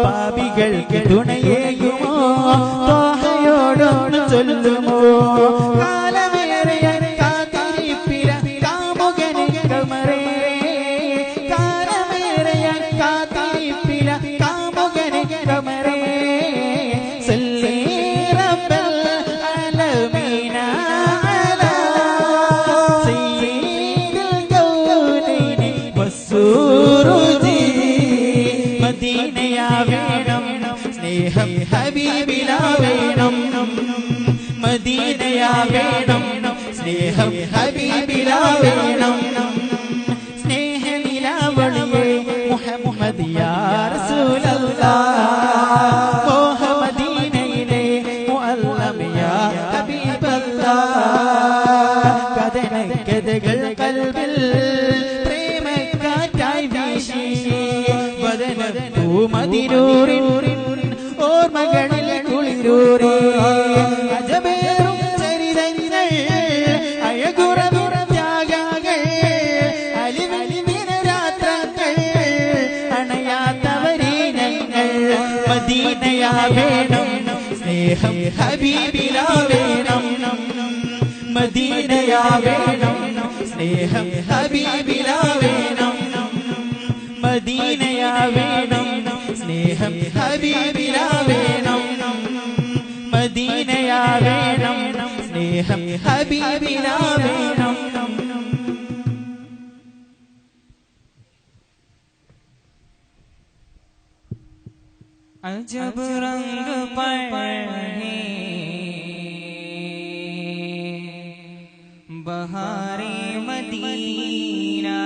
പാപികൾക്ക് തുണയേകുമോ ചൊല്ലുമോ കാലമേറിയ കാത്തിരിപ്പില കാമുകനെ കമറേ കാലമേറിയ കാത്തിരിപ്പില കാമുകനെ കമറേ സല്ലി റബ്ബൽ ആലമീന അലാ സയ്യിദുൽ കൗനൈനി വസ്സുറുജി മദീനയാ വേണം സ്നേഹം ഹബീബിലാ വേണം മദീനയാ വേണം സ്നേഹം ഹബീബിലാ വേണം സ്നേഹനിലാവളിയേ മുഹമ്മദ് യാ റസൂലല്ലാഹ് മോഹ മദീനയിലെ മുഅല്ലം യാ ഹബീബല്ലാഹ് കഥനക്കഥകൾ കൽബിൽ പ്രേമക്കാറ്റായി വീശി വദനത്തു മദിനൂറിൻ ഓർമ്മകളിൽ കുളിരൂറി അജബേറും ചരിതങ്ങൾ അഴകുറവും ത്യാഗങ്ങൾ അലിവലിവിന രാത്രങ്ങൾ അണയാത്തവരീനങ്ങൾ മദീനയാ വേണം സ്നേഹം ഹബീബിലാ വേണം മദീനയാ വേണം സ്നേഹം ഹബീബിലാ വേണം മദീനയാ വേണം സ്നേഹം ഹബീബിലാ വേണം മദീനയാ വേണം സ്നേഹം ഹബീബിലാ വേണം अजब रंग पढ़े बहारे Medina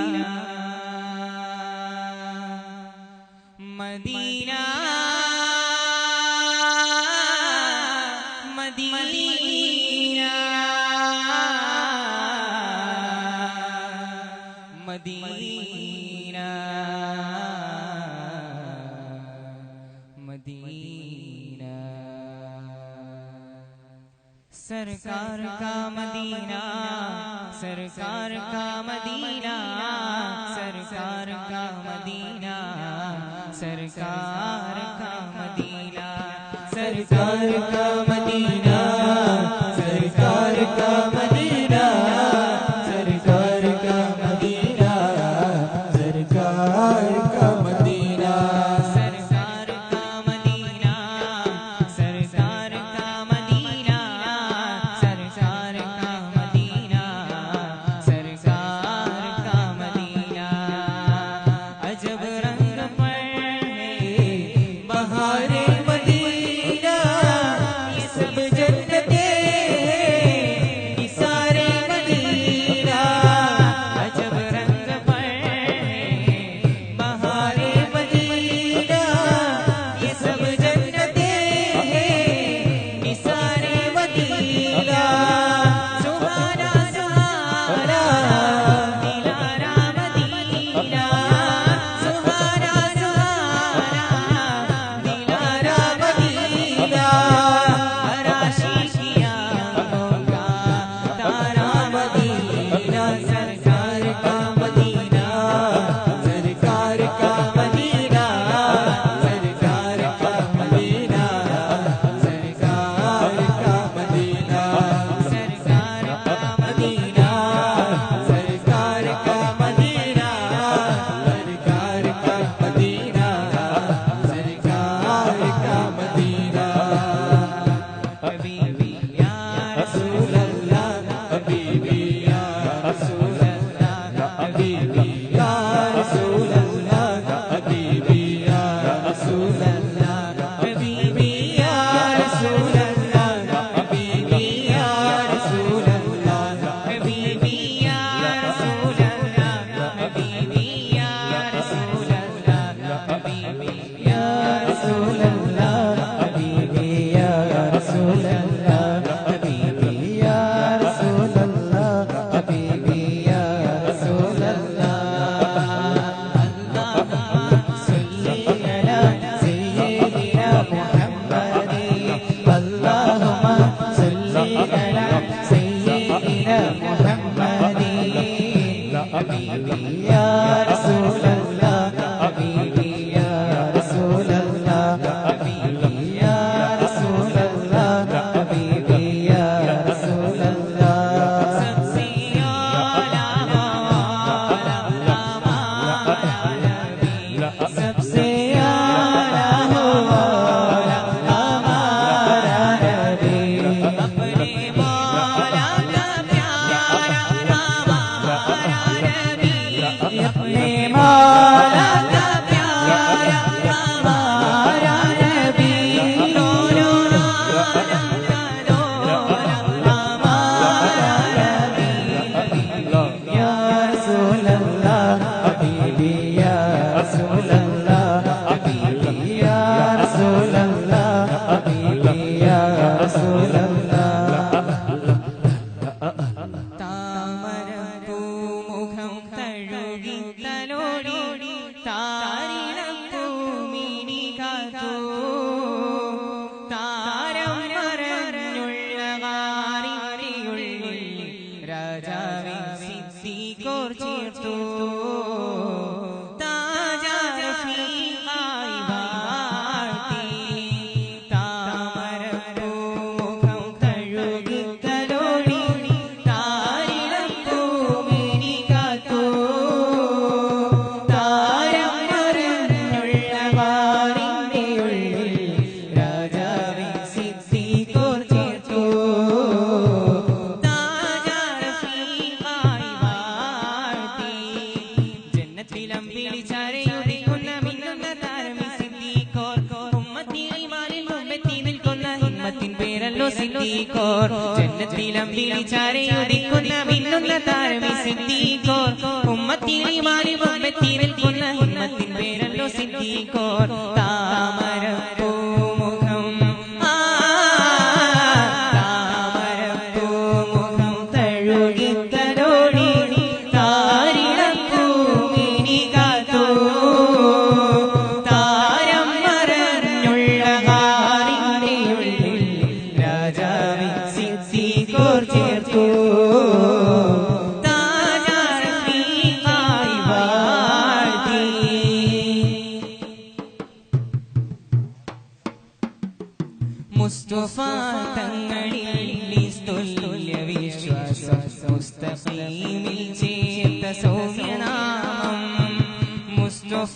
Medina Medina Medina Medina सरकार का मदीना सरकार का मदीना सरकार का मदीना सरकार का मदीना सरकार का मदीना सरकार का मदीना सरकार का मदीना सरकार का मदीना सरकार का मदीना सरकार का मदीना सरकार का मदीना सरकार का मदीना अजब रंग पढ़े बहारे मदीना ये सब जन्नतें മുമ്പെത്തി നിൽക്കുന്ന ഹിമ്മത്തിൻ പേരല്ലോ സിദ്ദീഖോർ ജന്നത്തിലമ്പിളി ചാരയുദിക്കുന്ന മിന്നുന്ന താരമി സിദ്ദീഖോർ ഉമ്മത്തിൽ ഈമാനി മുമ്പെത്തി നിൽക്കുന്ന ഹിമ്മത്തിൻ പേരല്ലോ സിദ്ദീഖോർ താമരപ്പൂമുഖം താമരപ്പൂമുഖം തഴുകിത്തലോടി താരിളപ്പൂമിനി കാത്തു താരം മറഞ്ഞുള്ള ഹാറിന്റെ ഉള്ളിൽ രാജാവി സിദ്ദീഖോർ ചേർത്തു താജാറഫീഖായി വാഴ്ത്തി മുസ്തഫ തങ്ങളിൽ തുല്യ വിശ്വാസം മുസ്തഖീമിൽ ചേർത്ത സൗമ്യനാമം മുസ്തഫ